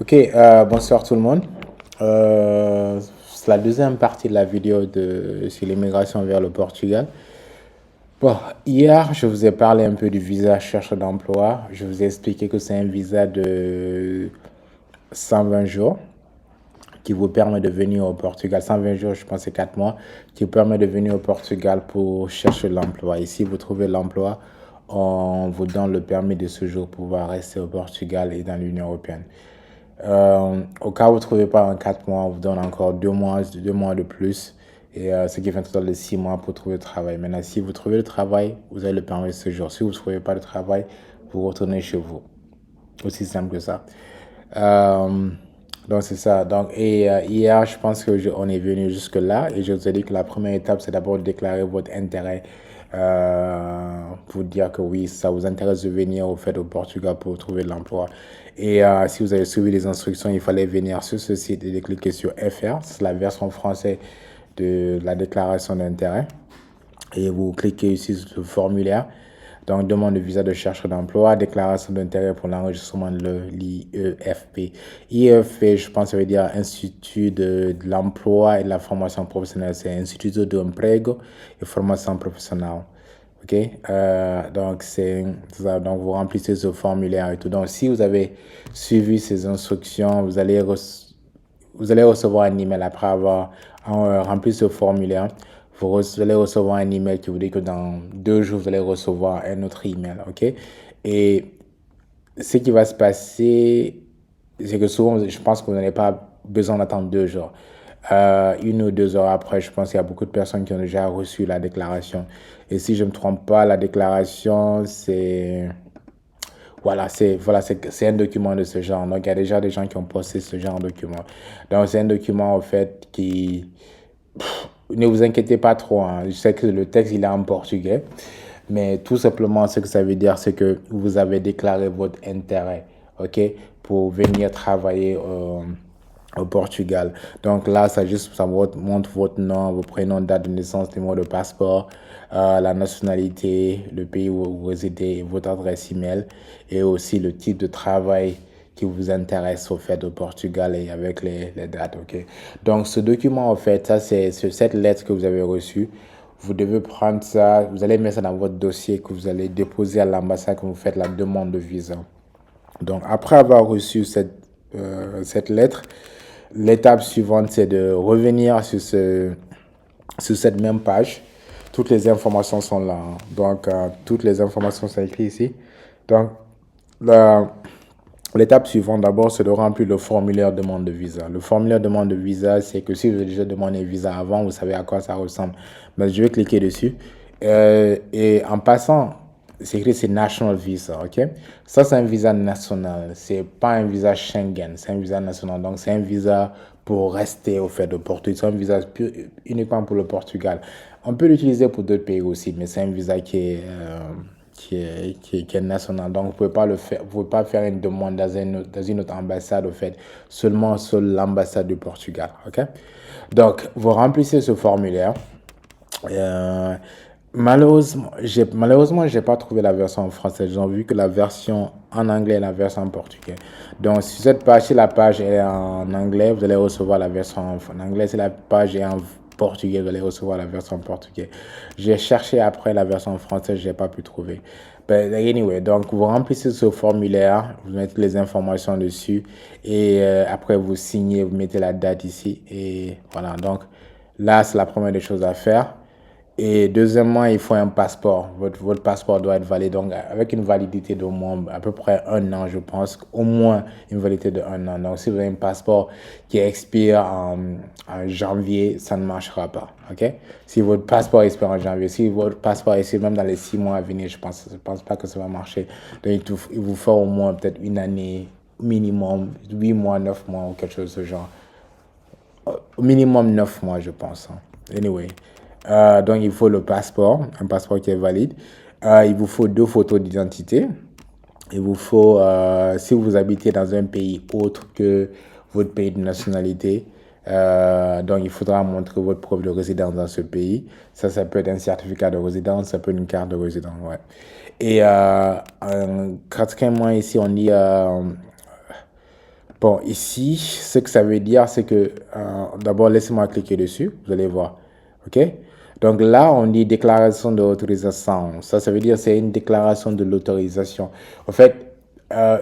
Ok, bonsoir tout le monde. C'est la deuxième partie de la vidéo sur l'immigration vers le Portugal. Bon, hier, je vous ai parlé un peu du visa chercheur d'emploi. Je vous ai expliqué que c'est un visa de 120 jours qui vous permet de venir au Portugal. 120 jours, je pense, c'est 4 mois, qui vous permet de venir au Portugal pour chercher l'emploi. Et si vous trouvez l'emploi, on vous donne le permis de séjour pour pouvoir rester au Portugal et dans l'Union européenne. Au cas où vous ne trouvez pas en 4 mois, on vous donne encore 2 mois de plus. Et ce qui fait un total de 6 mois pour trouver le travail. Maintenant, si vous trouvez le travail, vous avez le permis de séjour. Si vous ne trouvez pas de travail, vous retournez chez vous. Aussi simple que ça. Donc, c'est ça. Donc, hier, je pense qu'on est venu jusque-là. Et je vous ai dit que la première étape, c'est d'abord de déclarer votre intérêt pour dire que oui, ça vous intéresse de venir au Portugal pour trouver de l'emploi. Et si vous avez suivi les instructions, il fallait venir sur ce site et cliquer sur FR. C'est la version française de la déclaration d'intérêt. Et vous cliquez ici sur le formulaire. Donc, demande de visa de chercheur d'emploi, déclaration d'intérêt pour l'enregistrement de l'IEFP. IEFP, je pense, ça veut dire Institut de l'emploi et de la formation professionnelle. C'est Institut de Emprego et Formation Professionnelle. Ok, donc c'est ça. Donc vous remplissez ce formulaire et tout. Donc si vous avez suivi ces instructions, vous allez recevoir un email après avoir rempli ce formulaire. Vous allez recevoir un email qui vous dit que dans 2 jours, vous allez recevoir un autre email. Ok, et ce qui va se passer, c'est que souvent, je pense que vous n'avez pas besoin d'attendre 2 jours. 1 ou 2 heures après, je pense qu'il y a beaucoup de personnes qui ont déjà reçu la déclaration. Et si je ne me trompe pas, la déclaration, c'est un document de ce genre. Donc, il y a déjà des gens qui ont posté ce genre de document. Donc, c'est un document, en fait, qui... ne vous inquiétez pas trop, hein. Je sais que le texte, il est en portugais. Mais tout simplement, ce que ça veut dire, c'est que vous avez déclaré votre intérêt, ok, pour venir travailler au Portugal. Donc là, ça montre votre nom, vos prénoms, date de naissance, numéro de passeport, la nationalité, le pays où vous résidez, votre adresse email et aussi le type de travail qui vous intéresse au fait au Portugal et avec les dates, ok. Donc ce document, en fait, ça c'est cette lettre que vous avez reçue. Vous devez prendre ça, vous allez mettre ça dans votre dossier que vous allez déposer à l'ambassade quand vous faites la demande de visa. Donc, après avoir reçu cette lettre, l'étape suivante, c'est de revenir sur cette même page. Toutes les informations sont là, hein. Donc, toutes les informations sont écrites ici. Donc, l'étape suivante, d'abord, c'est de remplir le formulaire demande de visa. Le formulaire demande de visa, c'est que si vous avez déjà demandé un visa avant, vous savez à quoi ça ressemble. Mais je vais cliquer dessus. Et en passant, c'est écrit c'est National Visa, ok? Ça, c'est un visa national. C'est pas un visa Schengen, c'est un visa national. Donc, c'est un visa pour rester au fait de Portugal. C'est un visa uniquement pour le Portugal. On peut l'utiliser pour d'autres pays aussi, mais c'est un visa qui est national. Donc, vous pouvez pas le faire, vous pouvez pas faire une demande dans une autre ambassade, au fait, seulement sur l'ambassade du Portugal, ok? Donc, vous remplissez ce formulaire. Malheureusement, j'ai pas trouvé la version en français. J'ai vu que la version en anglais et la version en portugais. Donc, si la page est en anglais, vous allez recevoir la version en anglais. Si la page est en portugais, vous allez recevoir la version en portugais. J'ai cherché après la version en français, je n'ai pas pu trouver. But anyway, donc vous remplissez ce formulaire, vous mettez les informations dessus et après vous signez, vous mettez la date ici et voilà. Donc là, c'est la première des choses à faire. Et deuxièmement, il faut un passeport. Votre passeport doit être valide. Donc, avec une validité d'au moins à peu près 1 an, je pense. Au moins une validité de 1 an. Donc, si vous avez un passeport qui expire en janvier, ça ne marchera pas. OK? Si votre passeport expire en janvier, si votre passeport expire même dans les 6 mois à venir, je pense pas que ça va marcher. Donc, il vous faut au moins peut-être une année minimum, 8 mois, 9 mois ou quelque chose de ce genre. Au minimum 9 mois, je pense, hein. Anyway. Donc, il faut le passeport, un passeport qui est valide. Il vous faut 2 photos d'identité. Il vous faut, si vous habitez dans un pays autre que votre pays de nationalité, donc il faudra montrer votre preuve de résidence dans ce pays. Ça peut être un certificat de résidence, ça peut être une carte de résidence, ouais. Et quatrièmement, ici, on dit Bon, ici, ce que ça veut dire, c'est que, d'abord, laissez-moi cliquer dessus, vous allez voir. OK? Donc là, on dit déclaration d'autorisation. Ça veut dire c'est une déclaration de l'autorisation. En fait,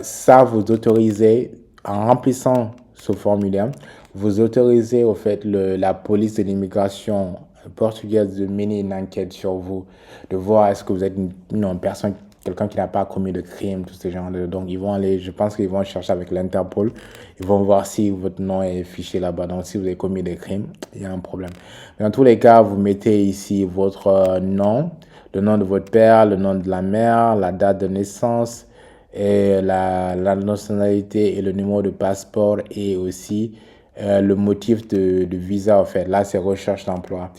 ça, vous autorisez, en remplissant ce formulaire, vous autorisez, au fait, la police de l'immigration portugaise de mener une enquête sur vous, de voir est-ce que vous êtes une personne, quelqu'un qui n'a pas commis de crime, tout ce genre de... Donc, ils vont aller, je pense qu'ils vont chercher avec l'Interpol. Ils vont voir si votre nom est fiché là-bas. Donc, si vous avez commis des crimes, il y a un problème. Mais dans tous les cas, vous mettez ici votre nom, le nom de votre père, le nom de la mère, la date de naissance, et la nationalité et le numéro de passeport et aussi le motif de visa, en fait. Là, c'est recherche d'emploi.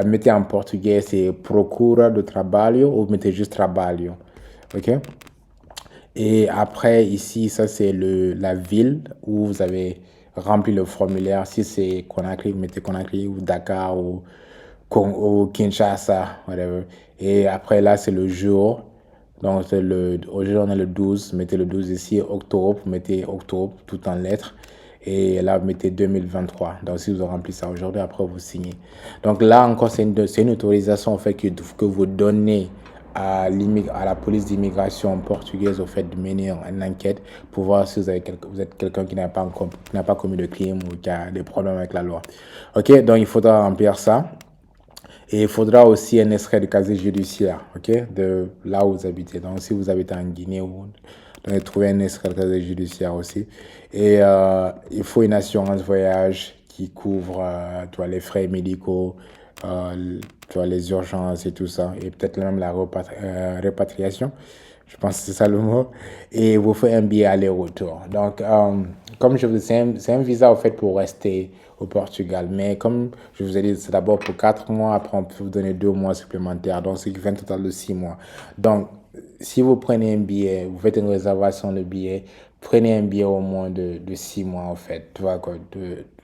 Mettez en portugais, c'est procura de trabalho ou mettez juste trabalho. OK? Et après, ici, ça, c'est la ville où vous avez rempli le formulaire. Si c'est Conakry, vous mettez Conakry ou Dakar ou Kinshasa, whatever. Et après, là, c'est le jour. Donc, aujourd'hui, on est le 12. Mettez le 12 ici. Octobre, vous mettez octobre, tout en lettres. Et là, vous mettez 2023. Donc, si vous avez rempli ça aujourd'hui, après, vous signez. Donc, là, encore, c'est une autorisation, en fait, que vous donnez à la police d'immigration portugaise, au fait, de mener une enquête pour voir si vous êtes quelqu'un qui n'a pas commis de crime ou qui a des problèmes avec la loi. OK? Donc, il faudra remplir ça. Et il faudra aussi un extrait de casier judiciaire, ok, de là où vous habitez. Donc, si vous habitez en Guinée, vous devez trouver un extrait de casier judiciaire aussi. Et il faut une assurance voyage qui couvre les frais médicaux, les urgences et tout ça. Et peut-être même la répatriation. Je pense que c'est ça le mot. Et il vous faut un billet aller-retour. Donc, comme je vous dis, c'est un visa, au fait, pour rester au Portugal. Mais comme je vous ai dit, c'est d'abord pour 4 mois. Après, on peut vous donner 2 mois supplémentaires. Donc, ce qui fait un total de 6 mois. Donc, si vous prenez un billet, vous faites une réservation de billet, prenez un billet au moins de 6 mois, en fait. Tu vois quoi?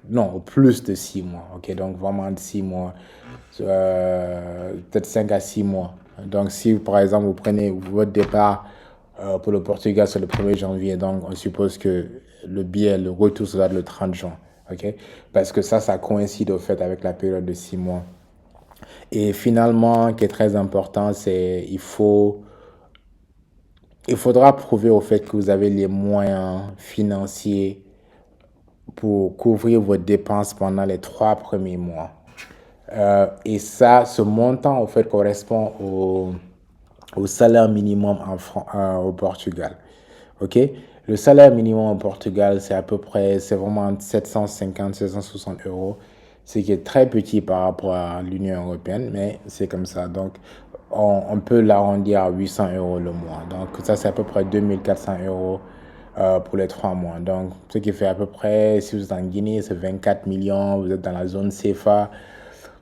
Non, au plus de 6 mois. OK? Donc, vraiment de 6 mois. Peut-être 5 à 6 mois. Donc, si par exemple vous prenez votre départ pour le Portugal, c'est le 1er janvier, donc on suppose que le retour sera le 30 juin. OK? Parce que ça coïncide au fait avec la période de 6 mois. Et finalement, ce qui est très important, c'est il faudra prouver au fait que vous avez les moyens financiers pour couvrir vos dépenses pendant les 3 premiers mois. Et ça, ce montant, en fait, correspond au salaire minimum au Portugal. OK? Le salaire minimum au Portugal, c'est vraiment 750, 760 euros, ce qui est très petit par rapport à l'Union européenne, mais c'est comme ça. Donc, on peut l'arrondir à 800 euros le mois. Donc, ça, c'est à peu près 2400 euros pour les 3 mois. Donc, ce qui fait à peu près, si vous êtes en Guinée, c'est 24 millions, vous êtes dans la zone CFA,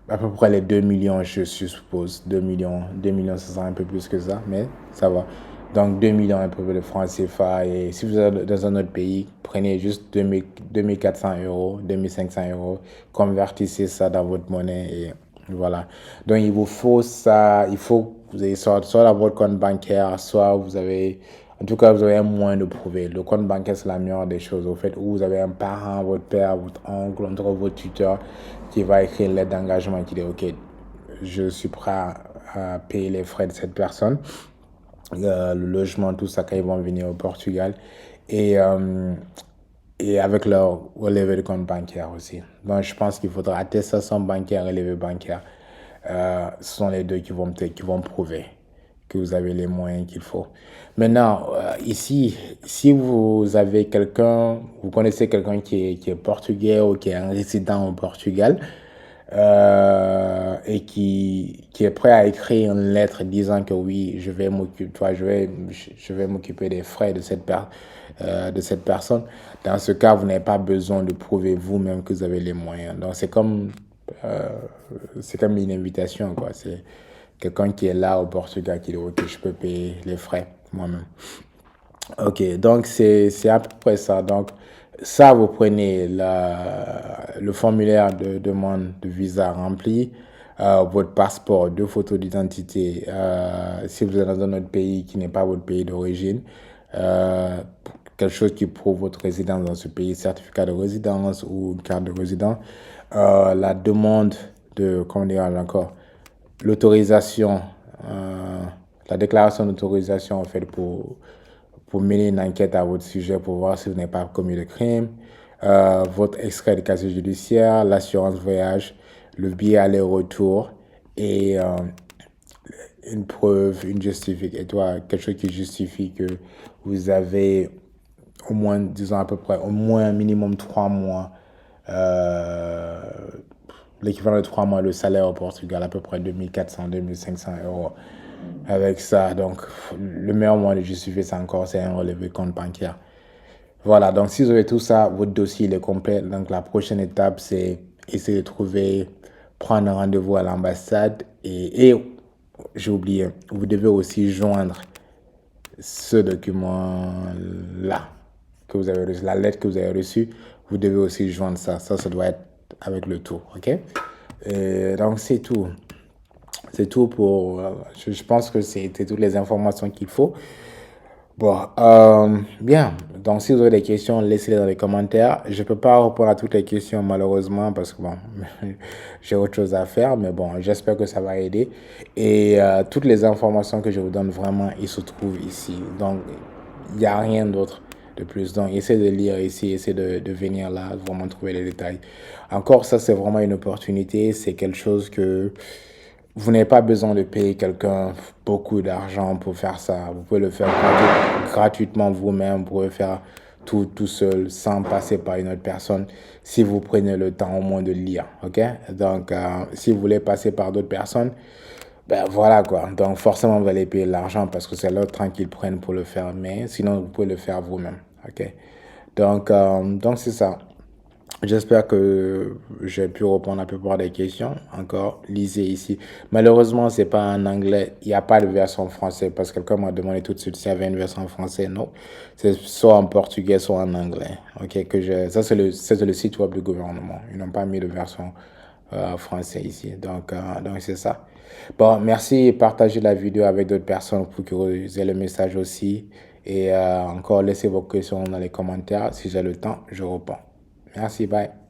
à peu près les 2 millions, je suppose. 2 millions, ça sera un peu plus que ça, mais ça va. Donc, 2 millions un peu de francs CFA. Et si vous êtes dans un autre pays, prenez juste 2400 euros, 2500 euros, convertissez ça dans votre monnaie et voilà. Donc, il vous faut ça, il faut que vous ayez soit dans votre compte bancaire, soit vous avez, en tout cas, vous avez un moyen de prouver. Le compte bancaire, c'est la meilleure des choses. Au fait, où vous avez un parent, votre père, votre oncle, entre vos tuteurs, qui va écrire une lettre d'engagement qui dit, OK, je suis prêt à payer les frais de cette personne, le logement, tout ça, quand ils vont venir au Portugal. Et avec leur relevé de compte bancaire aussi. Donc, je pense qu'il faudra attestation bancaire, relevé bancaire. Ce sont les deux qui vont prouver que vous avez les moyens qu'il faut. Maintenant, ici, si vous avez vous connaissez quelqu'un qui est portugais ou qui est un résident au Portugal, et qui est prêt à écrire une lettre disant que oui, je vais m'occuper des frais de cette personne. Dans ce cas, vous n'avez pas besoin de prouver vous-même que vous avez les moyens. Donc, euh, c'est comme une invitation, quoi. C'est quelqu'un qui est là au Portugal qui dit, OK, je peux payer les frais moi-même. OK, donc c'est à peu près ça. Donc, ça, vous prenez le formulaire de demande de visa rempli, votre passeport, 2 photos d'identité, si vous êtes dans un autre pays qui n'est pas votre pays d'origine, quelque chose qui prouve votre résidence dans ce pays, certificat de résidence ou une carte de résident. La demande de, comment dire encore, l'autorisation, la déclaration d'autorisation en fait pour mener une enquête à votre sujet pour voir si vous n'avez pas commis de crime, votre extrait de casier judiciaire, l'assurance voyage, le billet aller-retour et une preuve, une justification, quelque chose qui justifie que vous avez au moins, disons à peu près, au moins un minimum 3 mois, l'équivalent de 3 mois de salaire au Portugal, à peu près 2400, 2500 € avec ça. Donc, le meilleur moyen de justifier ça encore, c'est un relevé de compte bancaire. Voilà, donc si vous avez tout ça, votre dossier il est complet. Donc, la prochaine étape, c'est essayer de trouver, prendre un rendez-vous à l'ambassade et j'ai oublié, vous devez aussi joindre ce document-là que vous avez reçu, la lettre que vous avez reçue, vous devez aussi joindre ça. Ça doit être avec le tout, ok? Et donc, c'est tout. C'est tout pour... je pense que c'était toutes les informations qu'il faut. Bon, bien. Donc, si vous avez des questions, laissez-les dans les commentaires. Je ne peux pas répondre à toutes les questions, malheureusement, parce que, bon, j'ai autre chose à faire. Mais bon, j'espère que ça va aider. Et toutes les informations que je vous donne, vraiment, ils se trouvent ici. Donc, il n'y a rien d'autre de plus. Donc, essayez de lire ici, essayez de venir là, vraiment trouver les détails. Encore, ça, c'est vraiment une opportunité. C'est quelque chose que... Vous n'avez pas besoin de payer quelqu'un beaucoup d'argent pour faire ça. Vous pouvez le faire gratuitement vous-même. Vous pouvez faire tout seul sans passer par une autre personne si vous prenez le temps au moins de lire. Ok? Donc, si vous voulez passer par d'autres personnes, ben voilà quoi. Donc, forcément, vous allez payer l'argent parce que c'est leur temps qu'ils prennent pour le faire. Mais sinon, vous pouvez le faire vous-même. Ok? Donc c'est ça. J'espère que j'ai pu répondre à la plupart des questions. Encore, lisez ici. Malheureusement, c'est pas en anglais. Il n'y a pas de version française parce que quelqu'un m'a demandé tout de suite s'il y avait une version française. Non, c'est soit en portugais, soit en anglais. Ok, ça c'est le site web du gouvernement. Ils n'ont pas mis de version française ici. Donc c'est ça. Bon, merci. Partagez la vidéo avec d'autres personnes pour que vous ayez le message aussi. Et encore, laissez vos questions dans les commentaires. Si j'ai le temps, je réponds. Merci, bye.